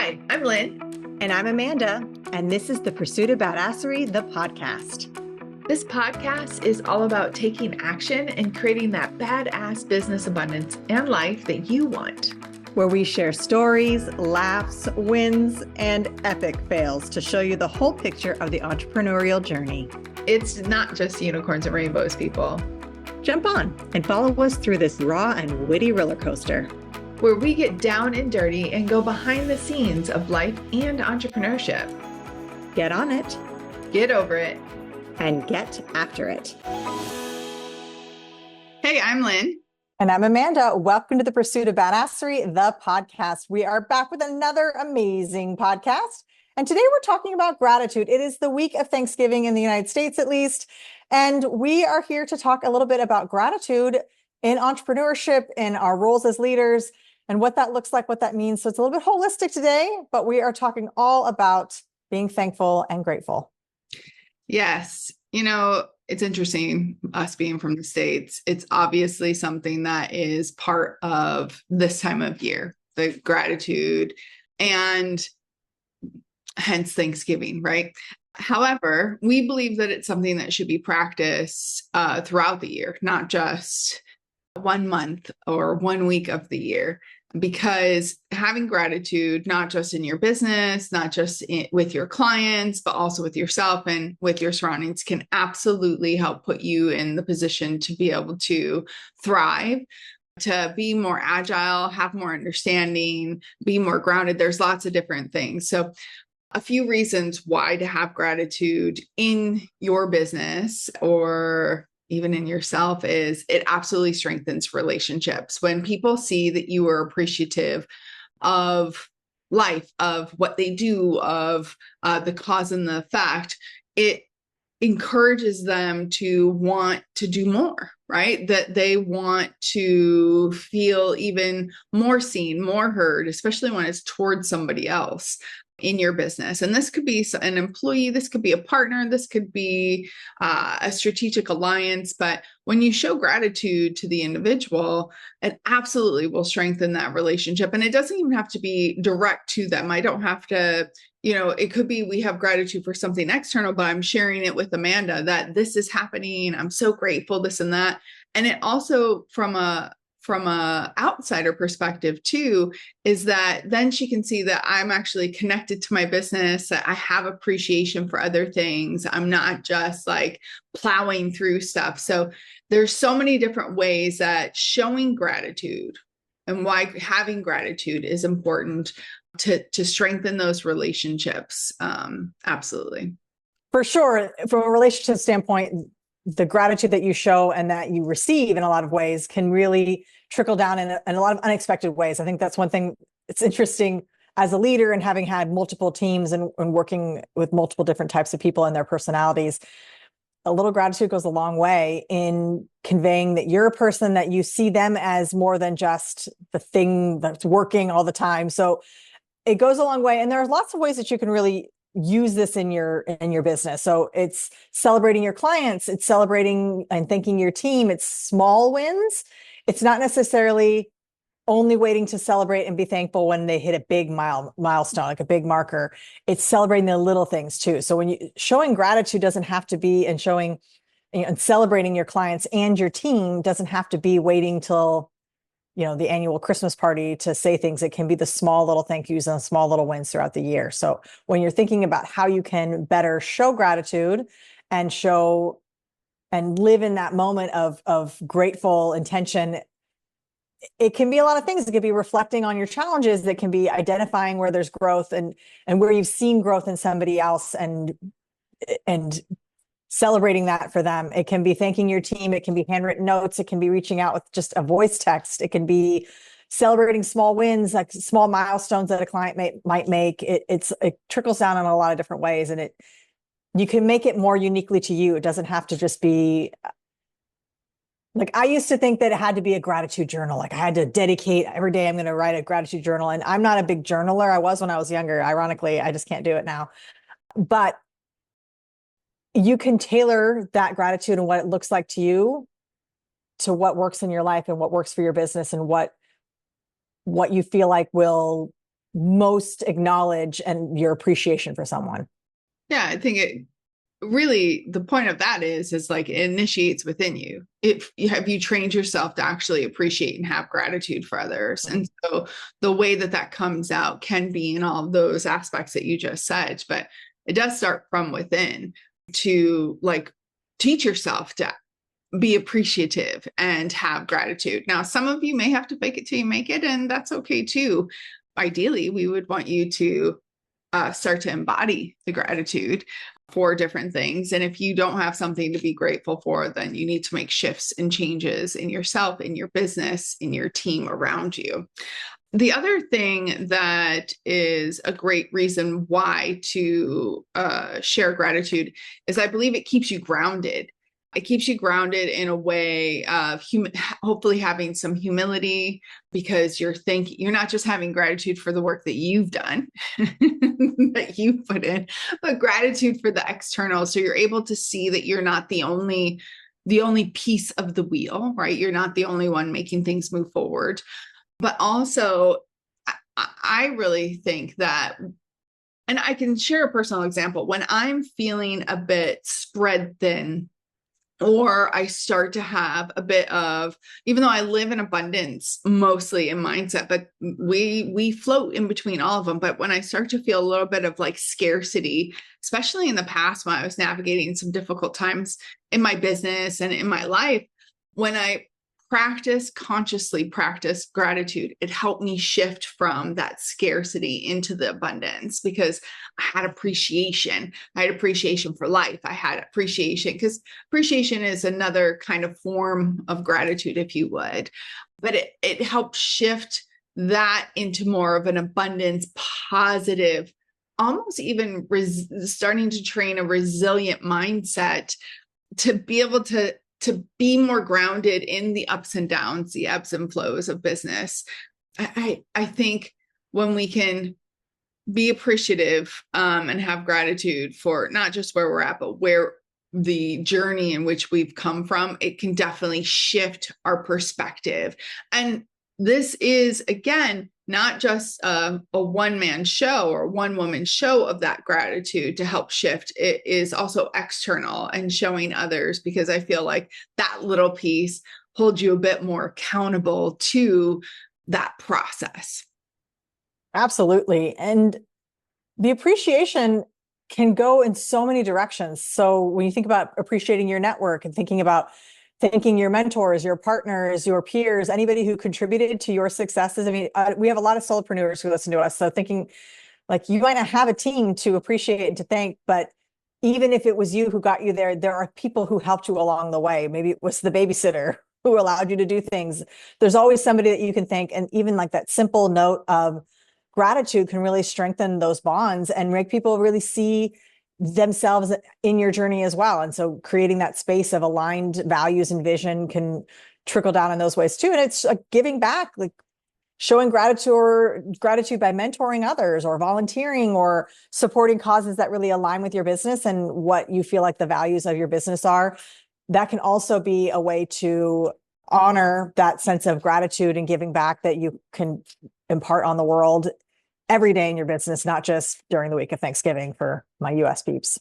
Hi, I'm Lynn. And I'm Amanda, and this is the Pursuit of Badasserie, the podcast. This podcast is all about taking action and creating that badass business abundance and life that you want. Where we share stories, laughs, wins, and epic fails to show you the whole picture of the entrepreneurial journey. It's not just unicorns and rainbows, people. Jump on and follow us through this raw and witty roller coaster, where we get down and dirty and go behind the scenes of life and entrepreneurship. Get on it, get over it, and get after it. Hey, I'm Lynn. And I'm Amanda. Welcome to the Pursuit of Badasserie, the podcast. We are back with another amazing podcast. And today we're talking about gratitude. It is the week of Thanksgiving in the United States, at least. And we are here to talk a little bit about gratitude in entrepreneurship, in our roles as leaders, and what that looks like, what that means. So it's a little bit holistic today, but we are talking all about being thankful and grateful. Yes. You know, it's interesting, us being from the States. It's obviously something that is part of this time of year, the gratitude, and hence Thanksgiving, right? However, we believe that it's something that should be practiced throughout the year, not just 1 month or 1 week of the year, because having gratitude, not just in your business, not just with your clients, but also with yourself and with your surroundings, can absolutely help put you in the position to be able to thrive, to be more agile, have more understanding, be more grounded. There's lots of different things. So a few reasons why to have gratitude in your business or even in yourself is it absolutely strengthens relationships. When people see that you are appreciative of life, of what they do, of the cause and the effect, it encourages them to want to do more, right? That they want to feel even more seen, more heard, especially when it's towards somebody else in your business. And this could be an employee, this could be a partner, this could be a strategic alliance. But when you show gratitude to the individual, it absolutely will strengthen that relationship. And it doesn't even have to be direct to them. I don't have to, it could be we have gratitude for something external, but I'm sharing it with Amanda that this is happening. I'm so grateful, this and that. And it also, from a outsider perspective too, is that then she can see that I'm actually connected to my business, that I have appreciation for other things. I'm not just like plowing through stuff. So there's so many different ways that showing gratitude and why having gratitude is important to strengthen those relationships. Absolutely. For sure. From a relationship standpoint, the gratitude that you show and that you receive in a lot of ways can really trickle down in a lot of unexpected ways. I think that's one thing that's interesting as a leader and having had multiple teams and working with multiple different types of people and their personalities. A little gratitude goes a long way in conveying that you're a person, that you see them as more than just the thing that's working all the time. So it goes a long way. And there are lots of ways that you can really use this in your business. So it's celebrating your clients, it's celebrating and thanking your team. It's small wins. It's not necessarily only waiting to celebrate and be thankful when they hit a big milestone, like a big marker. It's celebrating the little things too. So when you showing gratitude doesn't have to be, and showing and celebrating your clients and your team doesn't have to be waiting till the annual Christmas party to say things. It can be the small little thank yous and small little wins throughout the year. So when you're thinking about how you can better show gratitude and show and live in that moment of grateful intention, it can be a lot of things. It could be reflecting on your challenges. That can be identifying where there's growth and where you've seen growth in somebody else and celebrating that for them. It can be thanking your team. It can be handwritten notes. It can be reaching out with just a voice text. It can be celebrating small wins, like small milestones that a client might make. It trickles down in a lot of different ways, and you can make it more uniquely to you. It doesn't have to just be like, I used to think that it had to be a gratitude journal. Like I had to dedicate every day, I'm going to write a gratitude journal. And I'm not a big journaler. I was when I was younger. Ironically, I just can't do it now. But you can tailor that gratitude and what it looks like to you to what works in your life and what works for your business and what you feel like will most acknowledge and your appreciation for someone? Yeah, I think it really, the point of that is like it initiates within you. If you have you trained yourself to actually appreciate and have gratitude for others. And so the way that that comes out can be in all of those aspects that you just said, but it does start from within to like teach yourself to be appreciative and have gratitude. Now, some of you may have to fake it till you make it, and that's okay too. Ideally, we would want you to start to embody the gratitude for different things. And if you don't have something to be grateful for, then you need to make shifts and changes in yourself, in your business, in your team around you. The other thing that is a great reason why to share gratitude is I believe it keeps you grounded. It keeps you grounded in a way of hopefully having some humility, because you're not just having gratitude for the work that you've done, that you put in, but gratitude for the external. So you're able to see that you're not the only piece of the wheel, right? You're not the only one making things move forward. But also, I really think that, and I can share a personal example, when I'm feeling a bit spread thin, or I start to have a bit of, even though I live in abundance mostly in mindset, but we float in between all of them. But when I start to feel a little bit of like scarcity, especially in the past when I was navigating some difficult times in my business and in my life, when I consciously practice gratitude, it helped me shift from that scarcity into the abundance, because I had appreciation. I had appreciation for life. I had appreciation, because appreciation is another kind of form of gratitude, if you would, but it helped shift that into more of an abundance, positive, almost even starting to train a resilient mindset to be able to be more grounded in the ups and downs, the ebbs and flows of business. I think when we can be appreciative and have gratitude for not just where we're at, but where the journey in which we've come from, it can definitely shift our perspective. And this is, again, not just a one-man show or one-woman show of that gratitude to help shift. It is also external and showing others, because I feel like that little piece holds you a bit more accountable to that process. Absolutely. And the appreciation can go in so many directions. So when you think about appreciating your network and thinking about thanking your mentors, your partners, your peers, anybody who contributed to your successes. I mean, we have a lot of solopreneurs who listen to us. So thinking like you might not have a team to appreciate and to thank, but even if it was you who got you there, there are people who helped you along the way. Maybe it was the babysitter who allowed you to do things. There's always somebody that you can thank. And even like that simple note of gratitude can really strengthen those bonds and make people really see themselves in your journey as well. And so creating that space of aligned values and vision can trickle down in those ways too. And it's like giving back, like showing gratitude by mentoring others or volunteering or supporting causes that really align with your business and what you feel like the values of your business are. That can also be a way to honor that sense of gratitude and giving back that you can impart on the world every day in your business, not just during the week of Thanksgiving for my US peeps.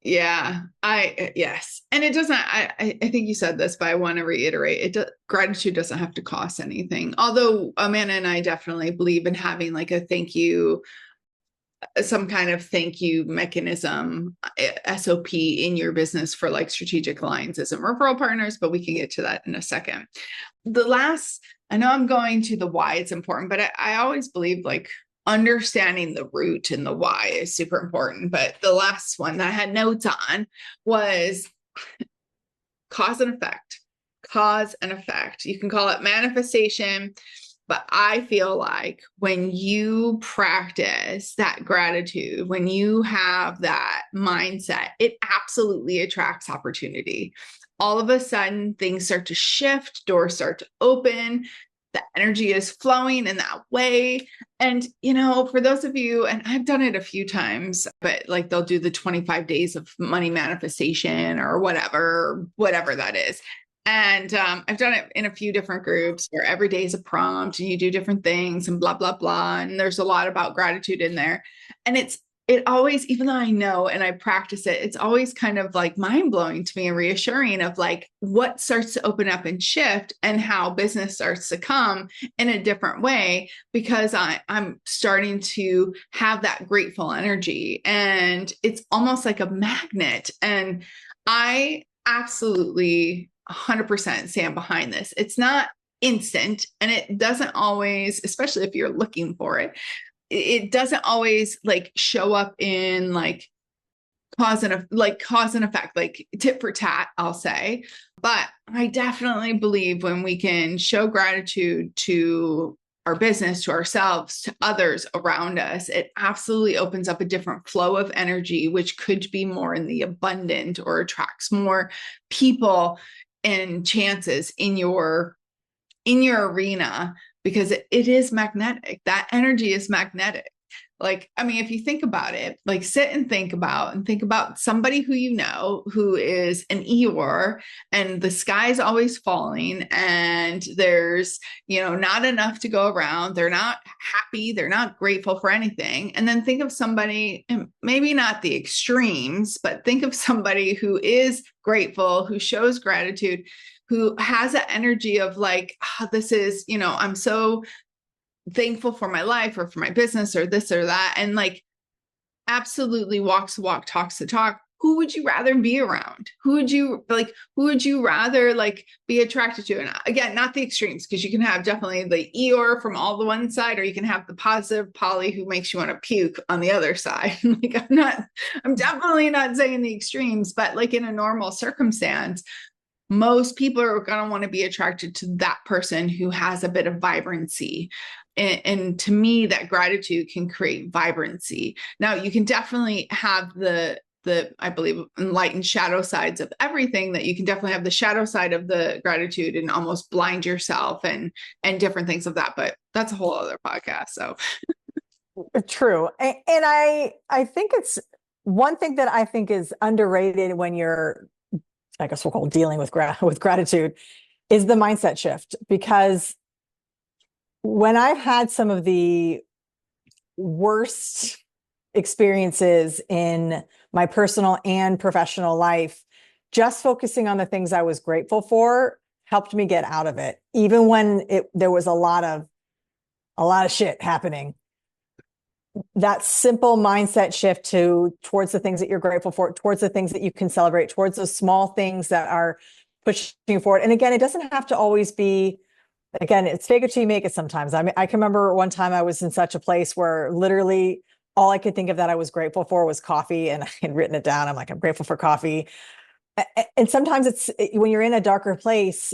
Yeah, yes. And it doesn't, I think you said this, but I want to reiterate, gratitude doesn't have to cost anything. Although Amanda and I definitely believe in having like a thank you, some kind of thank you mechanism, SOP in your business for like strategic alliances and referral partners, but we can get to that in a second. I know I'm going to the why it's important, but I always believe like understanding the root and the why is super important. But the last one that I had notes on was cause and effect. Cause and effect. You can call it manifestation, but I feel like when you practice that gratitude, when you have that mindset, it absolutely attracts opportunity. All of a sudden, things start to shift, doors start to open, the energy is flowing in that way. And, you know, for those of you, and I've done it a few times, but like they'll do the 25 days of money manifestation or whatever that is. And I've done it in a few different groups where every day is a prompt and you do different things and blah, blah, blah. And there's a lot about gratitude in there. And it always, even though I know and I practice it, it's always kind of like mind blowing to me and reassuring of like what starts to open up and shift and how business starts to come in a different way because I'm starting to have that grateful energy and it's almost like a magnet. And I absolutely 100% stand behind this. It's not instant and it doesn't always, especially if you're looking for it, it doesn't always like show up in like cause and effect, like tit for tat, I'll say. But I definitely believe when we can show gratitude to our business, to ourselves, to others around us, it absolutely opens up a different flow of energy, which could be more in the abundant or attracts more people and chances in your arena because it is magnetic. That energy is magnetic. Like, I mean, if you think about it, like sit and think about somebody who you know who is an Eeyore and the sky's always falling and there's, not enough to go around. They're not happy. They're not grateful for anything. And then think of somebody, maybe not the extremes, but think of somebody who is grateful, who shows gratitude, who has that energy of like, this is, I'm so thankful for my life or for my business or this or that. And like absolutely walks the walk, talks the talk. Who would you rather be around? Who would you rather like be attracted to? And again, not the extremes, because you can have definitely the Eeyore from all the one side, or you can have the positive Polly who makes you want to puke on the other side. Like I'm definitely not saying the extremes, but like in a normal circumstance, most people are going to want to be attracted to that person who has a bit of vibrancy. And to me, that gratitude can create vibrancy. Now, you can definitely have the I believe enlightened shadow sides of everything, that you can definitely have the shadow side of the gratitude and almost blind yourself and different things of that. But that's a whole other podcast. So True. And I think it's one thing that I think is underrated when you're, I guess we'll call dealing with gratitude, is the mindset shift. Because when I've had some of the worst experiences in my personal and professional life, just focusing on the things I was grateful for helped me get out of it, even when there was a lot of shit happening. That simple mindset shift towards the things that you're grateful for, towards the things that you can celebrate, towards those small things that are pushing you forward. And again, it doesn't have to always be, again, it's fake it till you make it sometimes. I mean, I can remember one time I was in such a place where literally all I could think of that I was grateful for was coffee, and I had written it down. I'm like, I'm grateful for coffee. And sometimes it's when you're in a darker place,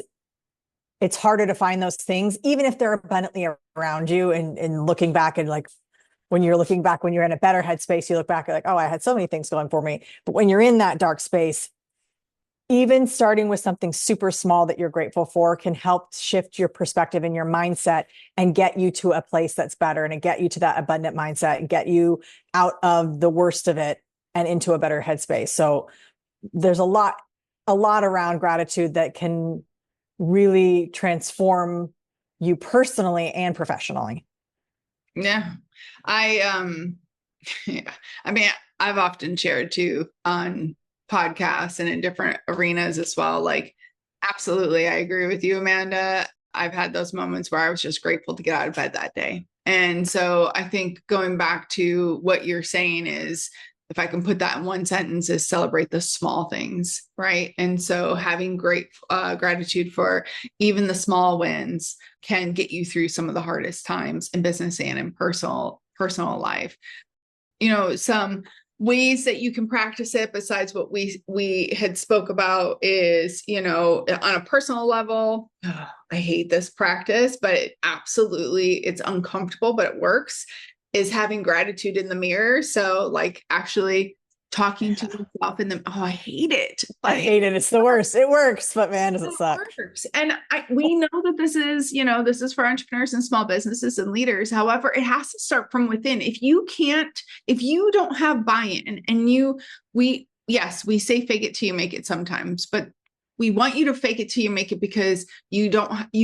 it's harder to find those things, even if they're abundantly around you. And looking back, and like when you're in a better headspace, you look back like, oh, I had so many things going for me. But when you're in that dark space, even starting with something super small that you're grateful for can help shift your perspective and your mindset and get you to a place that's better, and get you to that abundant mindset and get you out of the worst of it and into a better headspace. So there's a lot around gratitude that can really transform you personally and professionally. yeah, yeah. I mean, I've often shared too on podcasts and in different arenas as well. Like, absolutely, I agree with you, Amanda. I've had those moments where I was just grateful to get out of bed that day. And so I think going back to what you're saying is, if I can put that in one sentence, is celebrate the small things, right? And so having great gratitude for even the small wins can get you through some of the hardest times in business and in personal life. Some ways that you can practice it besides what we had spoke about is, on a personal level, I hate this practice, but it's uncomfortable, but it works, is having gratitude in the mirror. So like actually talking to yourself in the, I hate it. I hate it. It's the worst. It works, but man, does it suck. Works. And we know that this is for entrepreneurs and small businesses and leaders. However, it has to start from within. If you don't have buy-in, and we say fake it till you make it sometimes, but we want you to fake it till you make it, because you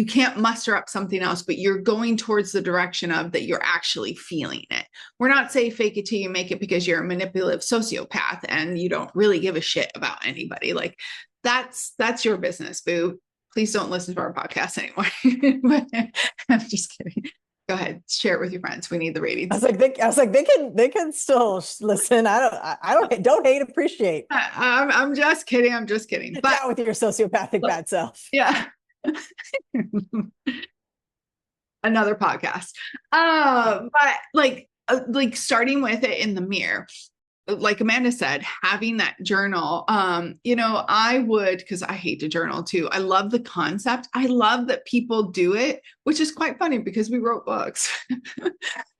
can't muster up something else, but you're going towards the direction of that you're actually feeling it. We're not saying fake it till you make it because you're a manipulative sociopath and you don't really give a shit about anybody. Like that's your business, boo. Please don't listen to our podcast anymore. I'm just kidding. Go ahead, share it with your friends. We need the ratings. I was like, they can still listen. Don't hate, appreciate. I'm just kidding. I'm just kidding. But down with your sociopathic bad self. Yeah. Another podcast. But like starting with it in the mirror, like Amanda said, having that journal, I would, because I hate to journal too. I love the concept. I love that people do it, which is quite funny because we wrote books.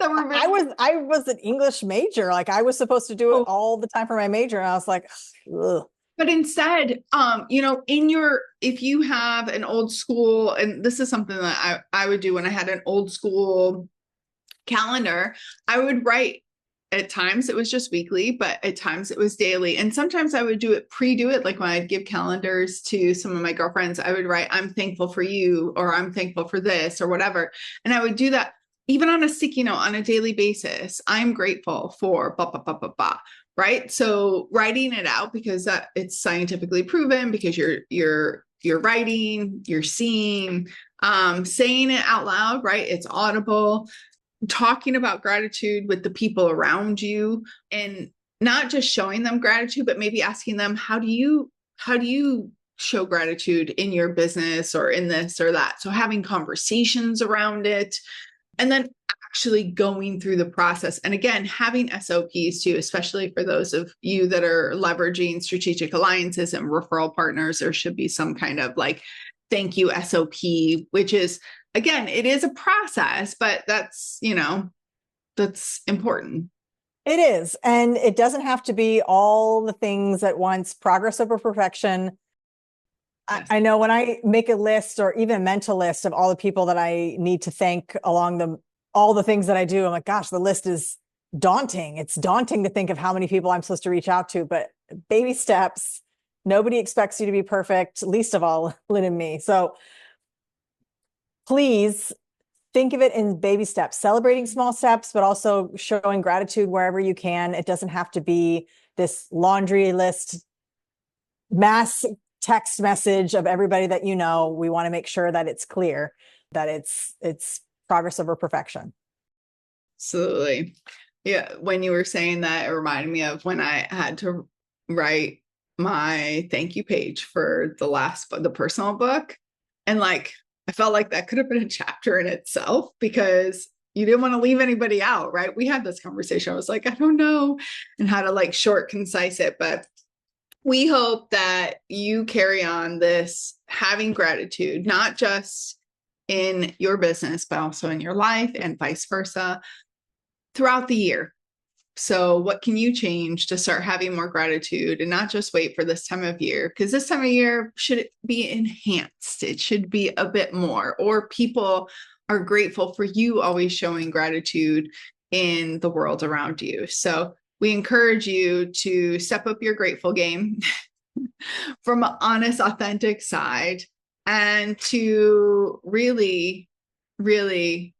I was an English major. Like I was supposed to do it all the time for my major. And I was like, ugh. But instead, if you have an old school, and this is something that I would do when I had an old school calendar, I would write. At times it was just weekly, but at times it was daily. And sometimes I would do it, like when I'd give calendars to some of my girlfriends, I would write, I'm thankful for you, or I'm thankful for this, or whatever. And I would do that even on a sticky note on a daily basis. I'm grateful for blah, blah, blah, blah, blah. Right. So writing it out, because it's scientifically proven, because you're writing, you're seeing, saying it out loud, right? It's audible. Talking about gratitude with the people around you, and not just showing them gratitude, but maybe asking them, how do you show gratitude in your business or in this or that? So having conversations around it, and then actually going through the process. And again, having SOPs too, especially for those of you that are leveraging strategic alliances and referral partners. There should be some kind of like thank you SOP, which is, again, it is a process, but that's important. It is. And it doesn't have to be all the things at once. Progress over perfection. Yes. I know when I make a list, or even a mental list of all the people that I need to thank along all the things that I do, I'm like, gosh, the list is daunting. It's daunting to think of how many people I'm supposed to reach out to, but baby steps. Nobody expects you to be perfect, least of all Lynn and me. So please think of it in baby steps, celebrating small steps, but also showing gratitude wherever you can. It doesn't have to be this laundry list, mass text message of everybody that you know. We want to make sure that it's clear that it's progress over perfection. Absolutely. Yeah. When you were saying that, it reminded me of when I had to write my thank you page for the personal book. And like, I felt like that could have been a chapter in itself, because you didn't want to leave anybody out, right? We had this conversation. I was like, I don't know, and how to like short, concise it. But we hope that you carry on this having gratitude, not just in your business, but also in your life, and vice versa throughout the year. So what can you change to start having more gratitude, and not just wait for this time of year? Because this time of year should be enhanced. It should be a bit more, or people are grateful for you always showing gratitude in the world around you. So we encourage you to step up your grateful game from an honest, authentic side, and to really, really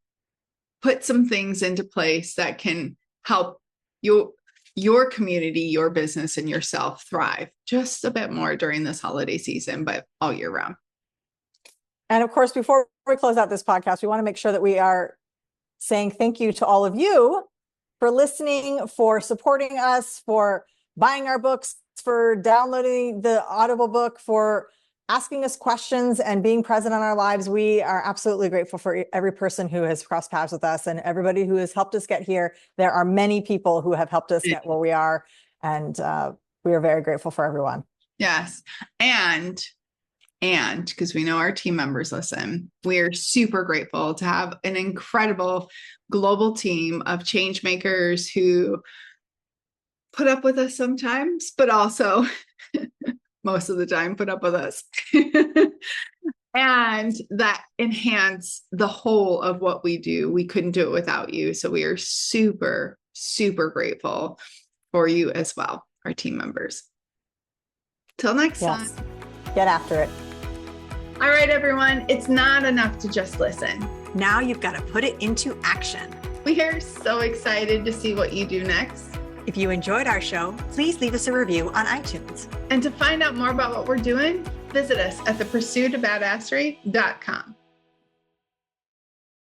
put some things into place that can help your community, your business, and yourself thrive just a bit more during this holiday season, but all year round. And of course, before we close out this podcast, we want to make sure that we are saying thank you to all of you for listening, for supporting us, for buying our books, for downloading the Audible book, for asking us questions and being present in our lives. We are absolutely grateful for every person who has crossed paths with us and everybody who has helped us get here. There are many people who have helped us get where we are, and we are very grateful for everyone. Yes. And because we know our team members listen, we are super grateful to have an incredible global team of change makers who put up with us sometimes, but also most of the time put up with us and that enhance the whole of what we do. We couldn't do it without you. So we are super, super grateful for you as well, our team members. Till next time. Get after it. All right, everyone. It's not enough to just listen. Now you've got to put it into action. We are so excited to see what you do next. If you enjoyed our show, please leave us a review on iTunes. And to find out more about what we're doing, visit us at thepursuitofbadasserie.com.